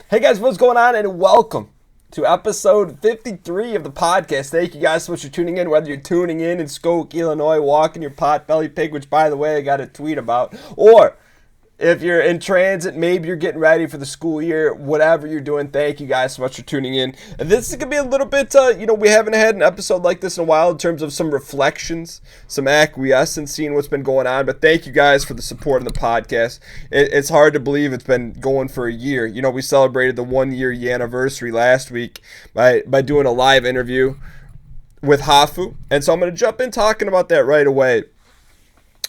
Hey guys, what's going on? And welcome to episode 53 of the podcast. Thank you guys so much for tuning in, whether you're tuning in Skokie, Illinois, walking your Potbelly Pig, which by the way, I got a tweet about, or if you're in transit, maybe you're getting ready for the school year, whatever you're doing, thank you guys so much for tuning in. And this is going to be a little bit, we haven't had an episode like this in a while in terms of some reflections, some acquiescence, seeing what's been going on. But thank you guys for the support on the podcast. It's hard to believe it's been going for a year. You know, we celebrated the 1 year anniversary last week by doing a live interview with Hafu. And so I'm going to jump in talking about that right away.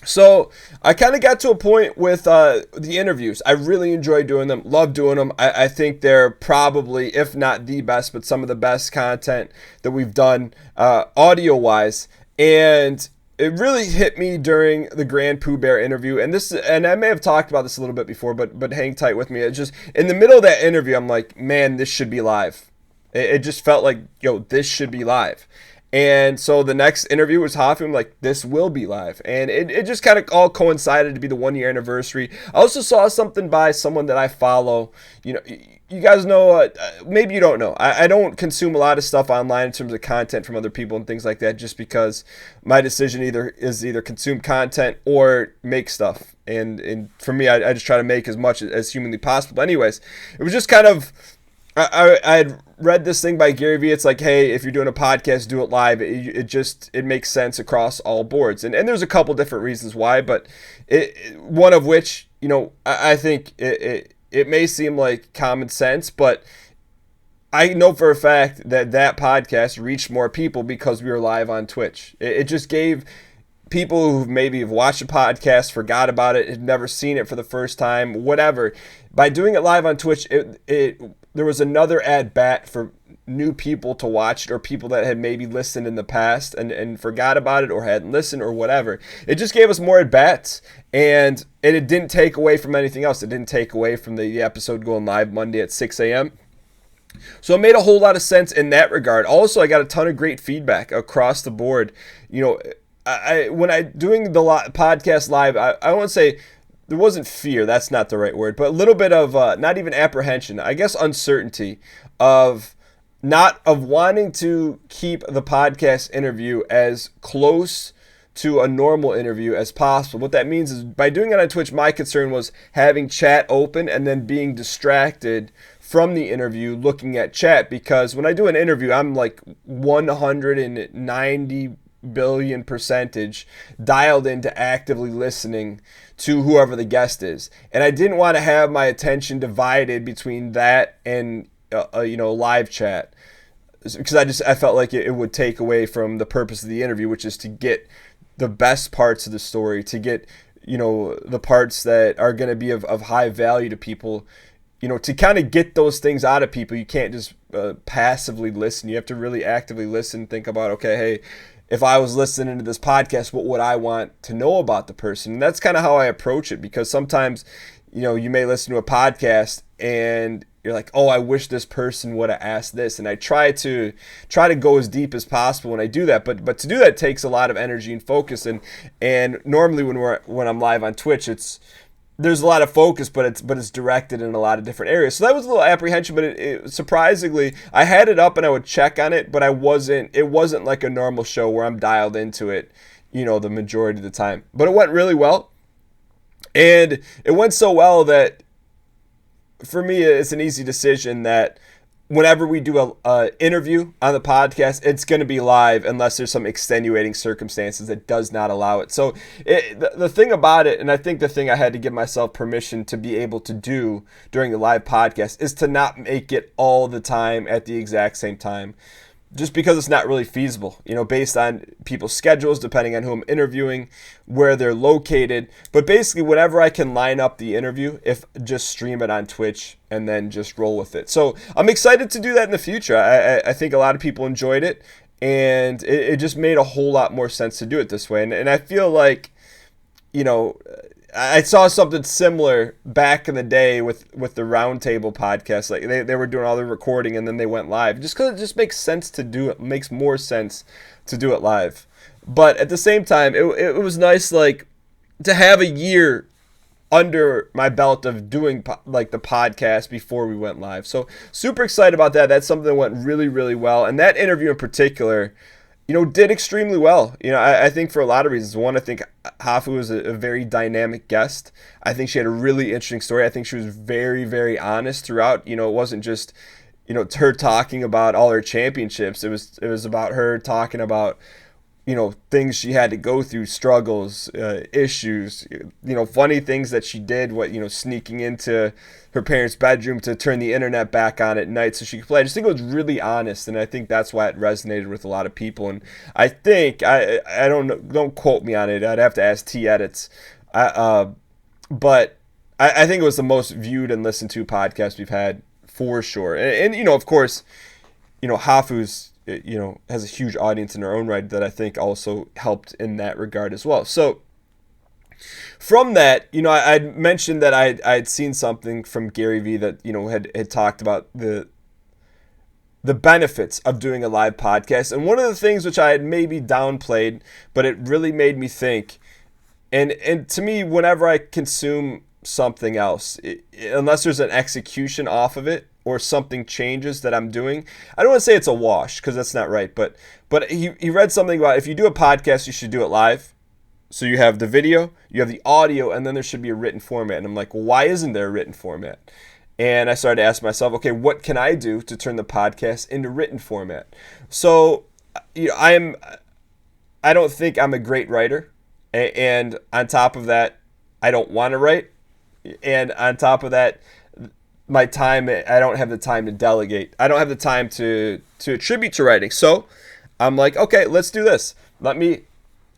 So I kind of got to a point with the interviews. I really enjoy doing them, love doing them. I think they're probably, if not the best, but some of the best content that we've done audio-wise. And it really hit me during the Grand Pooh Bear interview. And I may have talked about this a little bit before, but hang tight with me. It's just, in the middle of that interview, I'm like, man, this should be live. It just felt like, this should be live. And so the next interview was Hafu. I'm like, this will be live. And it just kind of all coincided to be the 1 year anniversary. I also saw something by someone that I follow. You know, you guys know, maybe you don't know. I don't consume a lot of stuff online in terms of content from other people and things like that, just because my decision is either consume content or make stuff. And for me, I just try to make as much as humanly possible. Anyways, it was just kind of, I had read this thing by Gary Vee. It's like, hey, if you're doing a podcast, do it live. It makes sense across all boards. And there's a couple different reasons why, but one of which, I think it may seem like common sense, but I know for a fact that podcast reached more people because we were live on Twitch. It just gave people who maybe have watched a podcast, forgot about it, had never seen it for the first time, whatever. By doing it live on Twitch, there was another at-bat for new people to watch it, or people that had maybe listened in the past and forgot about it or hadn't listened or whatever. It just gave us more at-bats, and it didn't take away from anything else. It didn't take away from the episode going live Monday at 6 a.m. So it made a whole lot of sense in that regard. Also, I got a ton of great feedback across the board. When I doing the podcast live, I won't say there wasn't fear, that's not the right word, but a little bit of not even apprehension, I guess uncertainty of wanting to keep the podcast interview as close to a normal interview as possible. What that means is, by doing it on Twitch, my concern was having chat open and then being distracted from the interview looking at chat, because when I do an interview, I'm like 190 billion percentage dialed into actively listening to whoever the guest is, and I didn't want to have my attention divided between that and live chat, because I felt like it would take away from the purpose of the interview, which is to get the best parts of the story, to get the parts that are going to be of high value to people, to kind of get those things out of people. You can't just passively listen. You have to really actively listen, think about, okay, hey, if I was listening to this podcast, what would I want to know about the person? And that's kind of how I approach it, because sometimes, you may listen to a podcast and you're like, oh, I wish this person would have asked this. And I try to go as deep as possible when I do that. But to do that takes a lot of energy and focus. And normally when I'm live on Twitch, there's a lot of focus, but it's directed in a lot of different areas. So that was a little apprehension, but it surprisingly, I had it up and I would check on it, but it wasn't like a normal show where I'm dialed into it, the majority of the time. But it went really well. And it went so well that for me, it's an easy decision that whenever we do a interview on the podcast, it's going to be live unless there's some extenuating circumstances that does not allow it. So the thing about it, and I think the thing I had to give myself permission to be able to do during the live podcast, is to not make it all the time at the exact same time, just because it's not really feasible, based on people's schedules, depending on who I'm interviewing, where they're located. But basically, whenever I can line up the interview, just stream it on Twitch and then just roll with it. So I'm excited to do that in the future. I think a lot of people enjoyed it, and it just made a whole lot more sense to do it this way. And I feel like, I saw something similar back in the day with the Roundtable podcast. Like they were doing all the recording and then they went live, just because it just makes sense to do it. Makes more sense to do it live. But at the same time, it was nice, like, to have a year under my belt of doing like the podcast before we went live. So super excited about that. That's something that went really, really well. And that interview in particular, did extremely well. I think for a lot of reasons. One, I think Hafu was a very dynamic guest. I think she had a really interesting story. I think she was very, very honest throughout. It wasn't just, her talking about all her championships. It was about her talking about, things she had to go through, struggles, issues, funny things that she did, sneaking into her parents' bedroom to turn the internet back on at night so she could play. I just think it was really honest, and I think that's why it resonated with a lot of people. And I think, I don't know, don't quote me on it, I'd have to ask T-Edits, but I think it was the most viewed and listened to podcast we've had for sure. And of course, Hafu's, has a huge audience in her own right that I think also helped in that regard as well. So from that, I'd mentioned that I'd seen something from Gary Vee that, had talked about the benefits of doing a live podcast. And one of the things which I had maybe downplayed, but it really made me think, and to me, whenever I consume something else, unless there's an execution off of it, or something changes that I'm doing, I don't want to say it's a wash because that's not right, but he read something about if you do a podcast, you should do it live. So you have the video, you have the audio, and then there should be a written format. And I'm like, well, why isn't there a written format? And I started to ask myself, okay, what can I do to turn the podcast into written format? So I don't think I'm a great writer, and on top of that, I don't want to write, and on top of that, my time, I don't have the time to delegate. I don't have the time to attribute to writing. So I'm like, okay, let's do this. Let me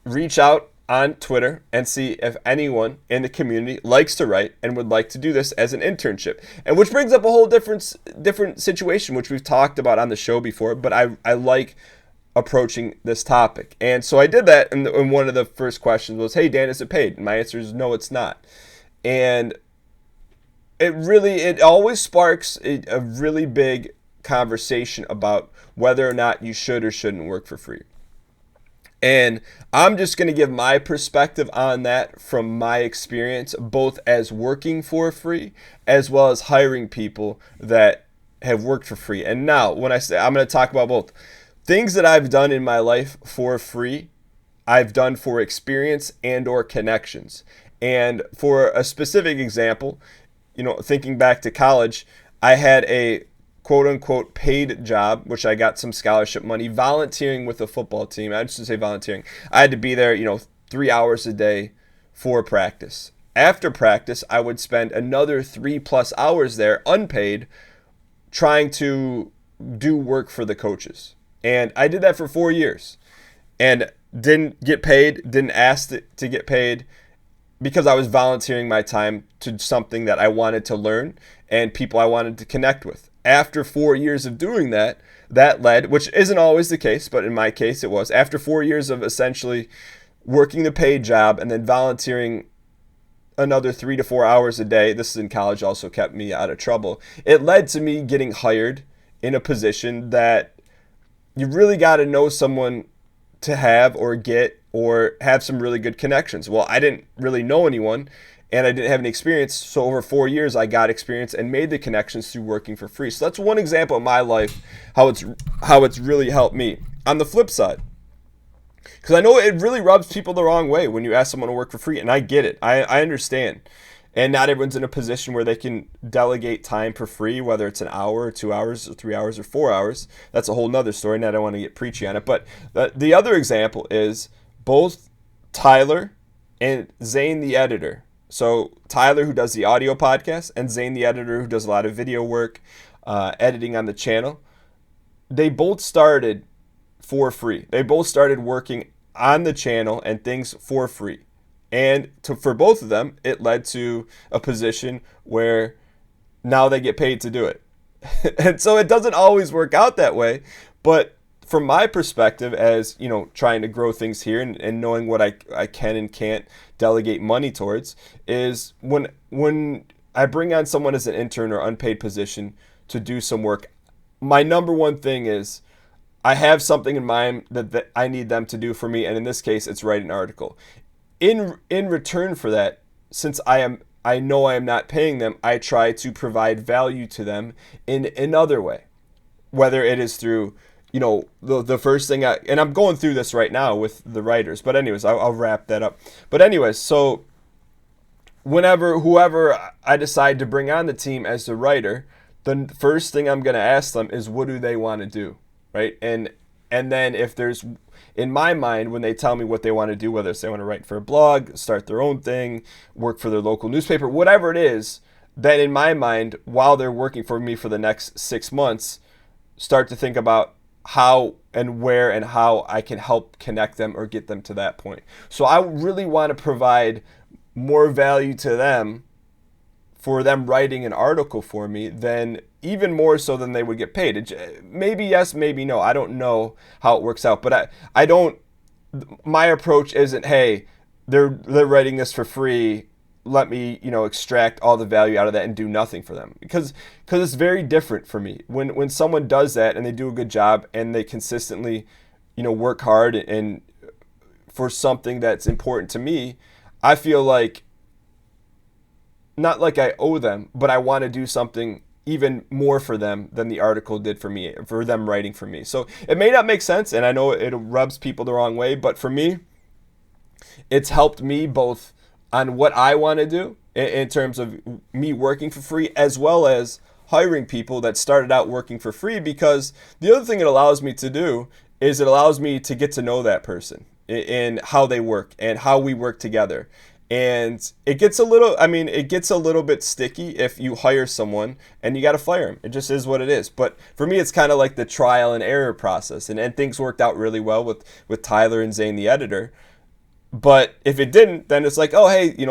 reach out on Twitter and see if anyone in the community likes to write and would like to do this as an internship. And which brings up a whole different situation, which we've talked about on the show before, but I like approaching this topic. And so I did that, and one of the first questions was, hey, Dan, is it paid? And my answer is no, it's not. And it always sparks a really big conversation about whether or not you should or shouldn't work for free. And I'm just going to give my perspective on that from my experience, both as working for free as well as hiring people that have worked for free. And now, when I say I'm going to talk about both things that I've done in my life for free, I've done for experience and or connections. And for a specific example, thinking back to college, I had a quote-unquote paid job, which I got some scholarship money, volunteering with a football team. I just say volunteering. I had to be there, 3 hours a day for practice. After practice, I would spend another 3+ hours there, unpaid, trying to do work for the coaches. And I did that for 4 years and didn't get paid, didn't ask to get paid, because I was volunteering my time to something that I wanted to learn and people I wanted to connect with. After 4 years of doing that led, which isn't always the case, but in my case it was, after 4 years of essentially working the paid job and then volunteering another 3 to 4 hours a day, this is in college, also kept me out of trouble. It led to me getting hired in a position that you really got to know someone to have or get or have some really good connections. Well, I didn't really know anyone and I didn't have any experience. So over 4 years, I got experience and made the connections through working for free. So that's one example of my life, how it's really helped me. On the flip side, because I know it really rubs people the wrong way when you ask someone to work for free, and I get it. I understand. And not everyone's in a position where they can delegate time for free, whether it's an hour or 2 hours or 3 hours or 4 hours. That's a whole nother story, and I don't want to get preachy on it. But the other example is both Tyler and Zane the editor. So Tyler, who does the audio podcast, and Zane the editor, who does a lot of video work, editing on the channel, they both started for free. They both started working on the channel and things for free. And for both of them, it led to a position where now they get paid to do it. And so it doesn't always work out that way. But from my perspective, as trying to grow things here and knowing what I can and can't delegate money towards, is when I bring on someone as an intern or unpaid position to do some work, my number one thing is I have something in mind that I need them to do for me. And in this case, it's write an article. In return for that, since I am I know I am not paying them, I try to provide value to them in another way, whether it is through, the first thing and I'm going through this right now with the writers, but anyways, I'll wrap that up. But anyways, so whoever I decide to bring on the team as the writer, the first thing I'm going to ask them is, what do they want to do, right? And then if there's, in my mind, when they tell me what they want to do, whether it's they want to write for a blog, start their own thing, work for their local newspaper, whatever it is, then in my mind, while they're working for me for the next 6 months, start to think about how and where and how I can help connect them or get them to that point. So I really want to provide more value to them for them writing an article for me, than even more so than they would get paid. Maybe yes, maybe no. I don't know how it works out, but I don't. My approach isn't, hey, they're writing this for free, let me extract all the value out of that and do nothing for them, because it's very different for me when someone does that and they do a good job and they consistently work hard and for something that's important to me. I feel like, not like I owe them, but I want to do something even more for them than the article did for me, for them writing for me. So it may not make sense, and I know it rubs people the wrong way, but for me, it's helped me both on what I want to do in terms of me working for free, as well as hiring people that started out working for free, because the other thing it allows me to do is it allows me to get to know that person and how they work and how we work together. And it gets a little bit sticky if you hire someone and you got to fire them. It just is what it is. But for me, it's kind of like the trial and error process. And things worked out really well with Tyler and Zane, the editor. But if it didn't, then it's like, oh, hey, the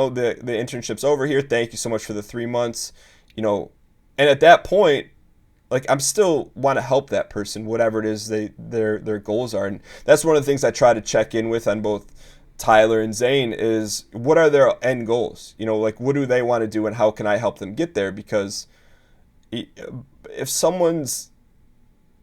internship's over here. Thank you so much for the 3 months. And at that point, like, I'm still want to help that person, whatever it is their goals are. And that's one of the things I try to check in with on both Tyler and Zane is, what are their end goals? Like, what do they want to do and how can I help them get there? Because if someone's,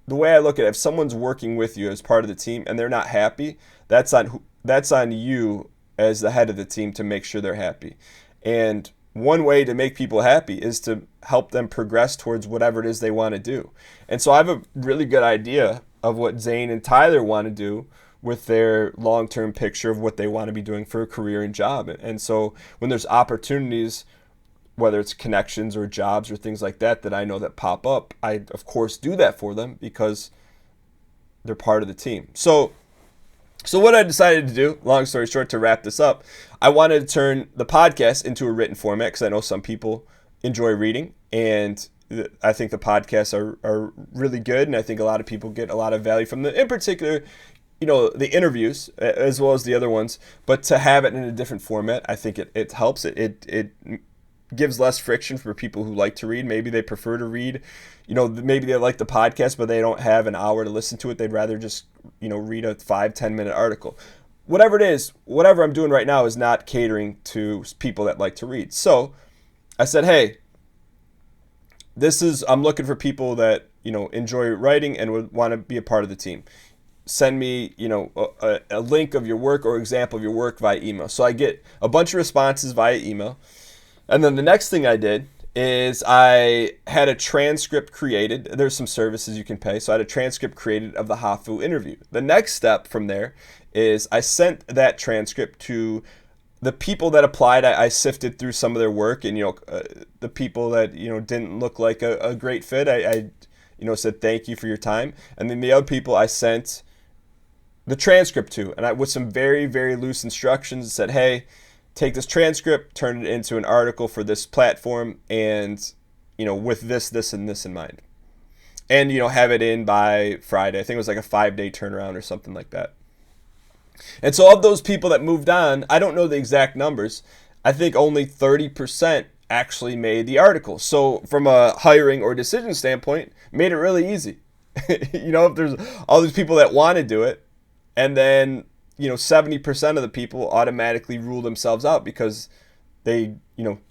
the way I look at it, if someone's working with you as part of the team and they're not happy, that's on you as the head of the team to make sure they're happy. And one way to make people happy is to help them progress towards whatever it is they want to do. And so I have a really good idea of what Zane and Tyler want to do with their long-term picture of what they want to be doing for a career and job. And so when there's opportunities, whether it's connections or jobs or things like that I know that pop up, I, of course, do that for them because they're part of the team. So what I decided to do, long story short, to wrap this up, I wanted to turn the podcast into a written format because I know some people enjoy reading, and I think the podcasts are really good, and I think a lot of people get a lot of value from them, in particular, the interviews as well as the other ones. But to have it in a different format, I think it helps. It gives less friction for people who like to read. Maybe they prefer to read, maybe they like the podcast, but they don't have an hour to listen to it. They'd rather just, read a 5-10 minute article. Whatever it is, whatever I'm doing right now is not catering to people that like to read. So I said, hey, I'm looking for people that, enjoy writing and would want to be a part of the team. Send me, a link of your work or example of your work via email. So I get a bunch of responses via email. And then the next thing I did is I had a transcript created. There's some services you can pay. So I had a transcript created of the Hafu interview. The next step from there is I sent that transcript to the people that applied. I sifted through some of their work, and, the people that, didn't look like a great fit, I said, thank you for your time. And then the other people I sent the transcript to, and I, with some very, very loose instructions, said, hey, take this transcript, turn it into an article for this platform, and, with this, and this in mind. And, have it in by Friday. I think it was like a 5-day turnaround or something like that. And so of those people that moved on, I don't know the exact numbers. I think only 30% actually made the article. So from a hiring or decision standpoint, made it really easy. If there's all these people that want to do it, and then 70% of the people automatically rule themselves out because they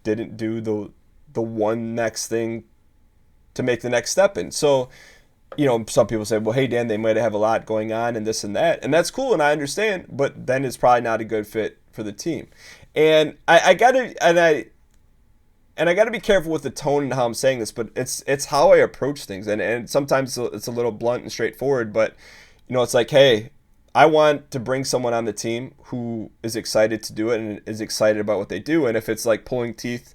didn't do the one next thing to make the next step in. So some people say, well, hey, Dan, they might have a lot going on and this and that, and that's cool, and I understand, but then it's probably not a good fit for the team. And and I got to be careful with the tone and how I'm saying this, but it's how I approach things, and sometimes it's a little blunt and straightforward, but it's like, hey, I want to bring someone on the team who is excited to do it and is excited about what they do, and if it's like pulling teeth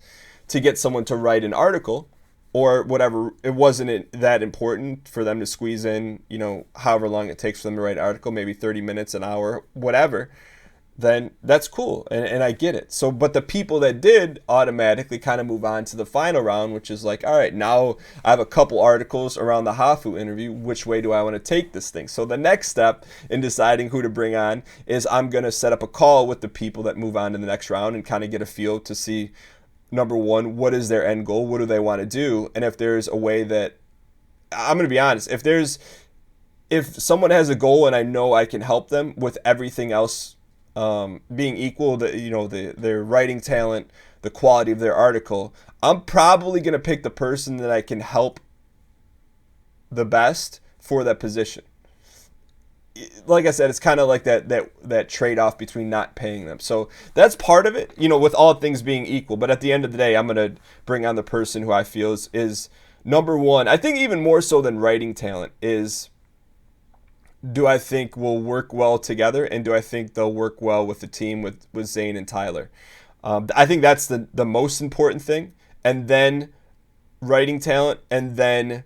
to get someone to write an article or whatever, it wasn't that important for them to squeeze in, however long it takes for them to write an article, maybe 30 minutes, an hour, whatever, then that's cool, and I get it. So, but the people that did automatically kind of move on to the final round, which is like, all right, now I have a couple articles around the Hafu interview. Which way do I want to take this thing? So the next step in deciding who to bring on is I'm going to set up a call with the people that move on to the next round and kind of get a feel to see, number one, what is their end goal? What do they want to do? And if there's a way that, I'm going to be honest, if someone has a goal and I know I can help them with everything else being equal, their writing talent, the quality of their article, I'm probably going to pick the person that I can help the best for that position. Like I said, it's kind of like that trade-off between not paying them. So that's part of it, with all things being equal. But at the end of the day, I'm going to bring on the person who I feel is number one. I think even more so than writing talent is, do I think we'll work well together, and do I think they'll work well with the team with Zane and Tyler? I think that's the most important thing. And then writing talent, and then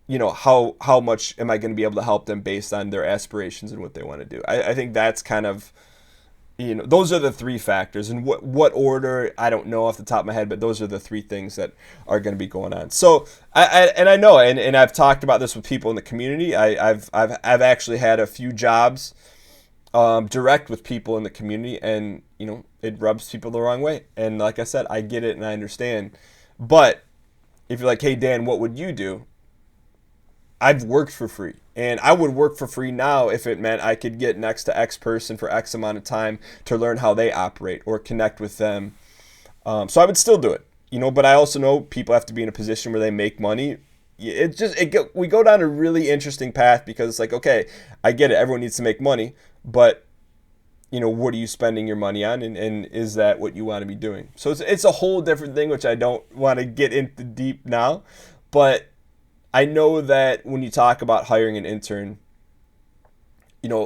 how much am I going to be able to help them based on their aspirations and what they want to do. I think that's kind of, those are the three factors. And what order, I don't know off the top of my head, but those are the three things that are going to be going on. So I know, and I've talked about this with people in the community. I've actually had a few jobs direct with people in the community, and it rubs people the wrong way. And like I said, I get it and I understand. But if you're like, hey Dan, what would you do? I've worked for free, and I would work for free now if it meant I could get next to X person for X amount of time to learn how they operate or connect with them. So I would still do it, but I also know people have to be in a position where they make money. We go down a really interesting path, because it's like, okay, I get it. Everyone needs to make money, but what are you spending your money on, and is that what you want to be doing? So it's a whole different thing, which I don't want to get into deep now, but I know that when you talk about hiring an intern,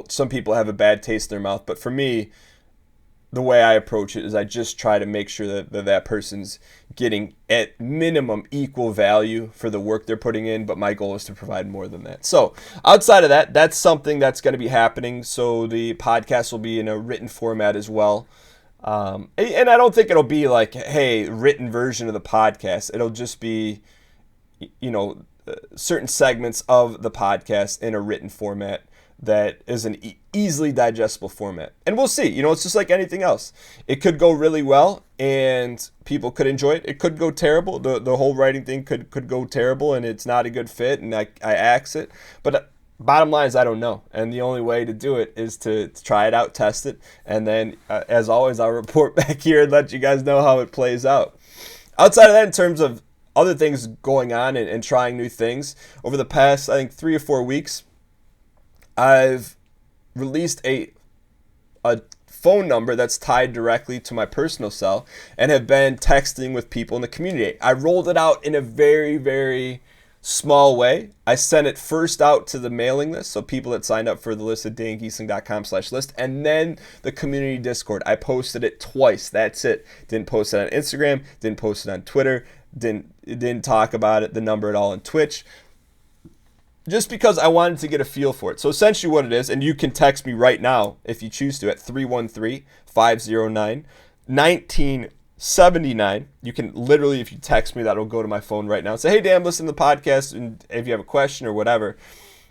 some people have a bad taste in their mouth. But for me, the way I approach it is I just try to make sure that person's getting at minimum equal value for the work they're putting in. But my goal is to provide more than that. So outside of that, that's something that's going to be happening. So the podcast will be in a written format as well. And I don't think it'll be like, hey, written version of the podcast. It'll just be, certain segments of the podcast in a written format that is an easily digestible format. And we'll see. It's just like anything else. It could go really well and people could enjoy it. It could go terrible. The whole writing thing could go terrible and it's not a good fit, and I axe it. But bottom line is I don't know. And the only way to do it is to try it out, test it. And then, as always, I'll report back here and let you guys know how it plays out. Outside of that, in terms of other things going on and trying new things, over the past, I think, 3 or 4 weeks, I've released a phone number that's tied directly to my personal cell and have been texting with people in the community. I rolled it out in a very, very small way. I sent it first out to the mailing list, so people that signed up for the list at dangheesling.com/list, and then the community Discord. I posted it twice. That's it. Didn't post it on Instagram, didn't post it on Twitter, didn't talk about it, the number at all on Twitch, just because I wanted to get a feel for it. So essentially what it is, and you can text me right now if you choose to at 313-509-1979. You can literally, if you text me, that'll go to my phone right now and say, hey Dan, listen to the podcast, and if you have a question or whatever.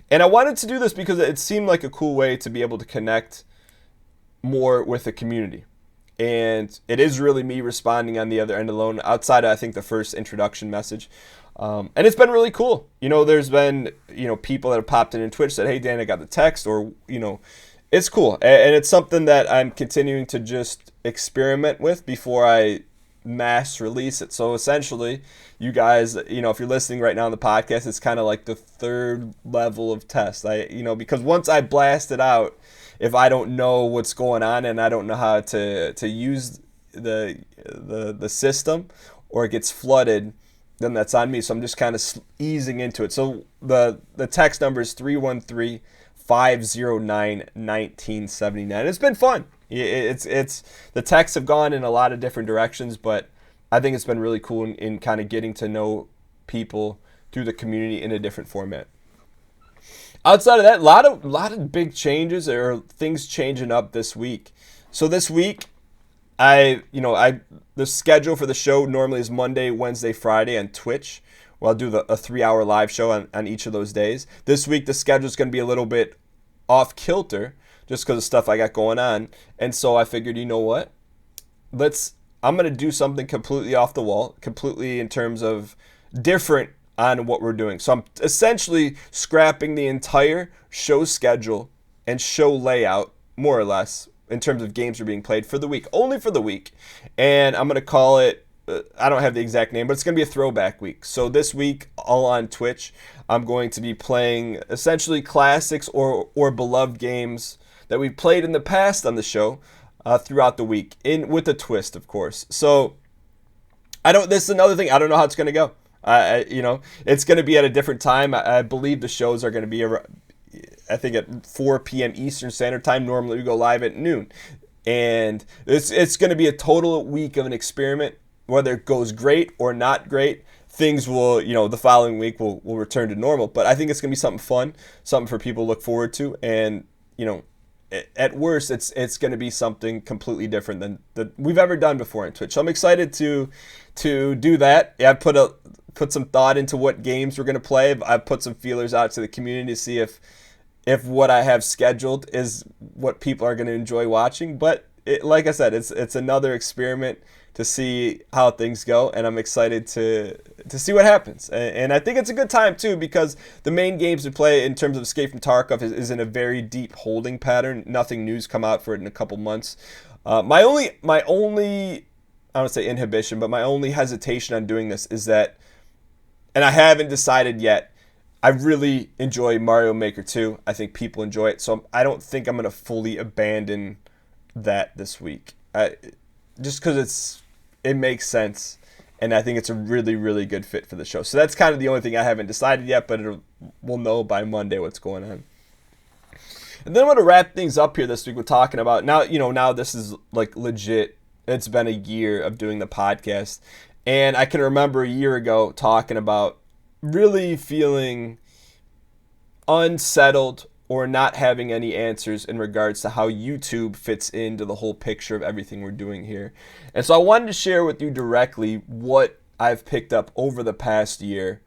And I wanted to do this because it seemed like a cool way to be able to connect more with the community. And it is really me responding on the other end alone, outside of, I think, the first introduction message. And it's been really cool. There's been, people that have popped in Twitch said, hey, Dan, I got the text, or, it's cool. And it's something that I'm continuing to just experiment with before I mass release it. So essentially, you guys, if you're listening right now on the podcast, it's kind of like the third level of test. Because once I blast it out, if I don't know what's going on and I don't know how to use the system, or it gets flooded, then that's on me. So I'm just kind of easing into it. So the text number is 313-509-1979. It's been fun. It's the texts have gone in a lot of different directions, but I think it's been really cool in kind of getting to know people through the community in a different format. Outside of that, a lot of big changes or things changing up this week. So this week, the schedule for the show normally is Monday, Wednesday, Friday on Twitch. Well, I'll do a 3-hour live show on each of those days. This week, the schedule is going to be a little bit off kilter just because of stuff I got going on. And so I figured, you know what? I'm going to do something completely off the wall, completely in terms of different on what we're doing. So I'm essentially scrapping the entire show schedule and show layout, more or less, in terms of games are being played for the week, only for the week. And I'm going to call it, I don't have the exact name, but it's going to be a throwback week. So this week, all on Twitch, I'm going to be playing essentially classics or beloved games that we've played in the past on the show throughout the week, with a twist, of course. So this is another thing, I don't know how it's going to go. It's going to be at a different time. I believe the shows are going to be I think at 4 p.m. Eastern Standard Time. Normally we go live at noon. And it's going to be a total week of an experiment. Whether it goes great or not great, things will, the following week will return to normal. But I think it's going to be something fun, something for people to look forward to. And, at worst, it's going to be something completely different than that we've ever done before on Twitch. So I'm excited to do that. Yeah, I put some thought into what games we're going to play. I've put some feelers out to the community to see if what I have scheduled is what people are going to enjoy watching. But like I said, it's another experiment to see how things go, and I'm excited to see what happens. And I think it's a good time too, because the main games we play in terms of Escape from Tarkov is in a very deep holding pattern. Nothing new's come out for it in a couple months. My only I don't say inhibition, but my only hesitation on doing this is that, and I haven't decided yet, I really enjoy Mario Maker 2. I think people enjoy it, so I don't think I'm going to fully abandon that this week. Just because it makes sense, and I think it's a really, really good fit for the show. So that's kind of the only thing I haven't decided yet, but we'll know by Monday what's going on. And then I'm going to wrap things up here this week with talking about, now this is like legit. It's been a year of doing the podcast, and I can remember a year ago talking about really feeling unsettled or not having any answers in regards to how YouTube fits into the whole picture of everything we're doing here. And so I wanted to share with you directly what I've picked up over the past year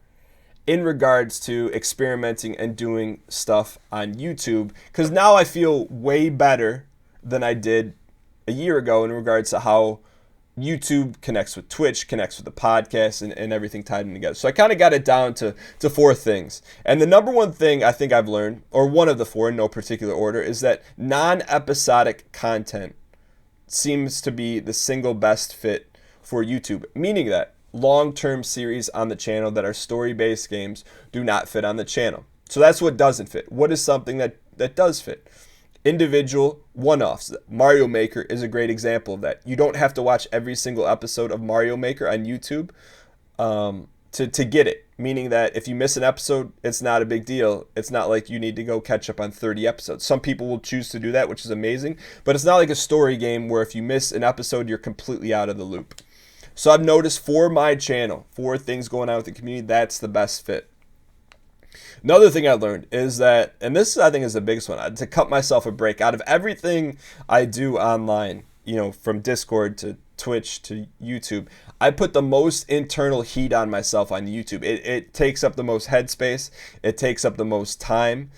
in regards to experimenting and doing stuff on YouTube, because now I feel way better than I did a year ago in regards to how YouTube connects with Twitch, connects with the podcast, and everything tied in together. So I kind of got it down to 4 things. And the number one thing I think I've learned, or one of the 4 in no particular order, is that non-episodic content seems to be the single best fit for YouTube, meaning that long-term series on the channel that are story-based games do not fit on the channel. So that's what doesn't fit. What is something that does fit? Individual one-offs. Mario Maker is a great example of that. You don't have to watch every single episode of Mario Maker on YouTube to get it. Meaning that if you miss an episode, it's not a big deal. It's not like you need to go catch up on 30 episodes. Some people will choose to do that, which is amazing. But it's not like a story game where if you miss an episode, you're completely out of the loop. So I've noticed for my channel, 4 things going on with the community, that's the best fit. Another thing I learned is that, and this I think is the biggest one, to cut myself a break out of everything I do online, from Discord to Twitch to YouTube. I put the most internal heat on myself on YouTube. It takes up the most headspace. It takes up the most time.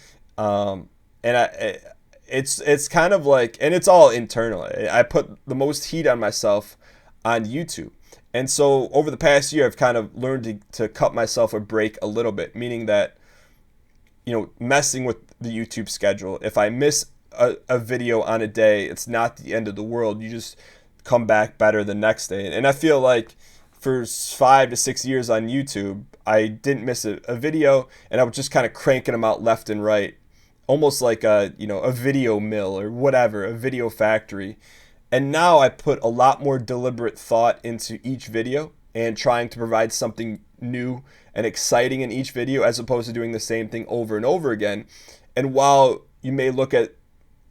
It's kind of like, and it's all internal. I put the most heat on myself on YouTube. And so over the past year, I've kind of learned to cut myself a break a little bit, meaning that, messing with the YouTube schedule. If I miss a video on a day, it's not the end of the world. You just come back better the next day. And I feel like for 5 to 6 years on YouTube, I didn't miss a video, and I was just kind of cranking them out left and right, almost like a video mill or whatever, a video factory. And now I put a lot more deliberate thought into each video, and trying to provide something new and exciting in each video as opposed to doing the same thing over and over again. And while you may look at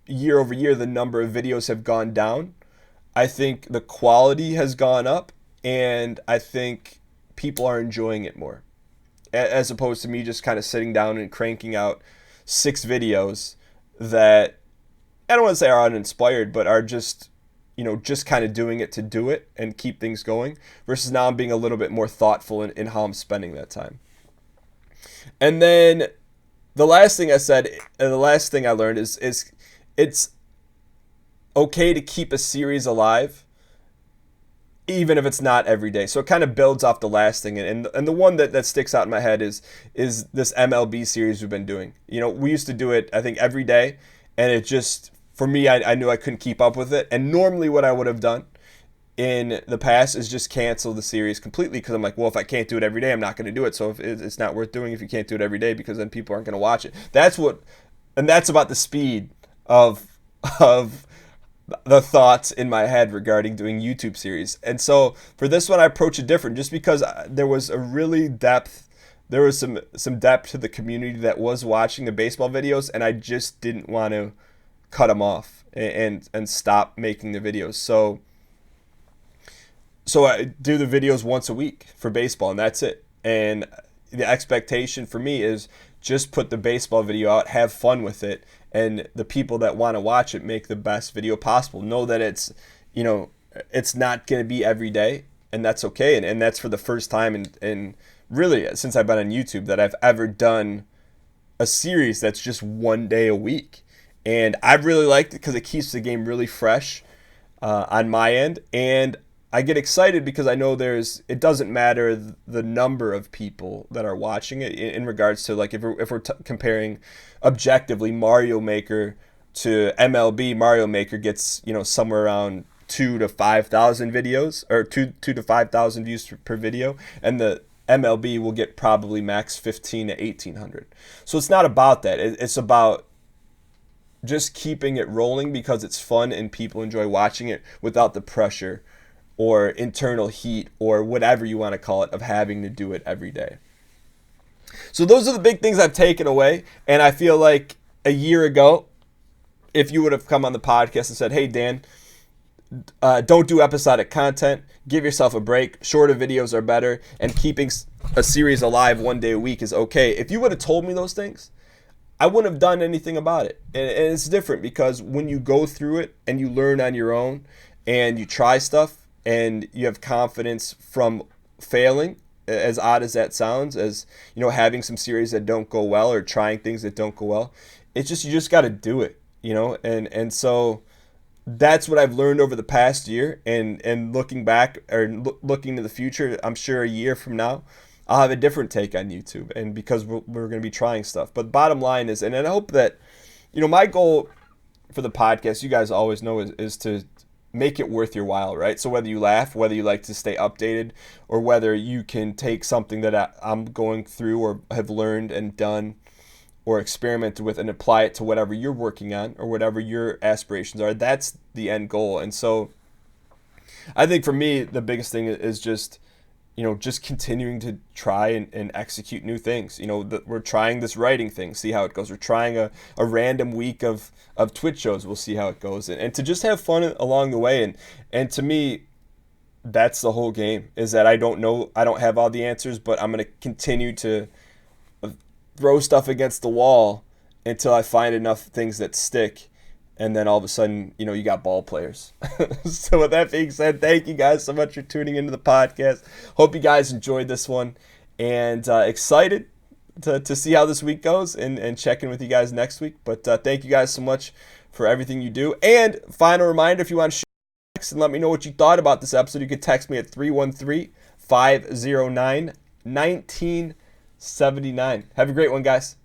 year over year, the number of videos have gone down, I think the quality has gone up, and I think people are enjoying it more, as opposed to me just kind of sitting down and cranking out 6 videos that I don't want to say are uninspired, but are just, just kind of doing it to do it and keep things going, versus now I'm being a little bit more thoughtful in how I'm spending that time. And then the last thing I said, and the last thing I learned is it's okay to keep a series alive, even if it's not every day. So it kind of builds off the last thing. And the one that sticks out in my head is this MLB series we've been doing. We used to do it, I think, every day. And it just, for me, I knew I couldn't keep up with it. And normally what I would have done in the past is just cancel the series completely, because I'm like, well, if I can't do it every day, I'm not going to do it. So if it's not worth doing if you can't do it every day, because then people aren't going to watch it. That's about the speed of the thoughts in my head regarding doing YouTube series. And so for this one, I approach it different, just because there was some depth to the community that was watching the baseball videos, and I just didn't want to cut them off and stop making the videos. So I do the videos once a week for baseball, and that's it. And the expectation for me is just put the baseball video out, have fun with it, and the people that want to watch it make the best video possible. Know that it's not going to be every day, and that's okay. And that's for the first time in really since I've been on YouTube that I've ever done a series that's just one day a week. And I really liked it because it keeps the game really fresh on my end. And I get excited because I know it doesn't matter the number of people that are watching it in regards to, like, if we're comparing objectively Mario Maker to MLB, Mario Maker gets, somewhere around 2,000 to 5,000 videos, or 2,000 to 5,000 views per video, and the MLB will get probably max 1,500 to 1,800. So it's not about that. It's about just keeping it rolling because it's fun and people enjoy watching it without the pressure or internal heat or whatever you want to call it of having to do it every day. So those are the big things I've taken away. And I feel like a year ago, if you would have come on the podcast and said, hey, Dan, don't do episodic content, give yourself a break, shorter videos are better, and keeping a series alive one day a week is okay. If you would have told me those things, I wouldn't have done anything about it. And it's different because when you go through it and you learn on your own and you try stuff, and you have confidence from failing, as odd as that sounds, as having some series that don't go well or trying things that don't go well, it's just, you just got to do it, and so that's what I've learned over the past year. And looking back or looking to the future, I'm sure a year from now I'll have a different take on YouTube, and because we're going to be trying stuff. But bottom line is, and I hope that my goal for the podcast, you guys always know, is to make it worth your while, right? So whether you laugh, whether you like to stay updated, or whether you can take something that I'm going through or have learned and done or experimented with and apply it to whatever you're working on or whatever your aspirations are, that's the end goal. And so I think for me, the biggest thing is just continuing to try and execute new things. We're trying this writing thing, see how it goes. We're trying a random week of Twitch shows. We'll see how it goes. And to just have fun along the way. And to me, that's the whole game, is that I don't know, I don't have all the answers, but I'm going to continue to throw stuff against the wall until I find enough things that stick. And then all of a sudden, you got ball players. So with that being said, thank you guys so much for tuning into the podcast. Hope you guys enjoyed this one, and excited to see how this week goes and check in with you guys next week. But thank you guys so much for everything you do. And final reminder, if you want to shoot text and let me know what you thought about this episode, you can text me at 313-509-1979. Have a great one, guys.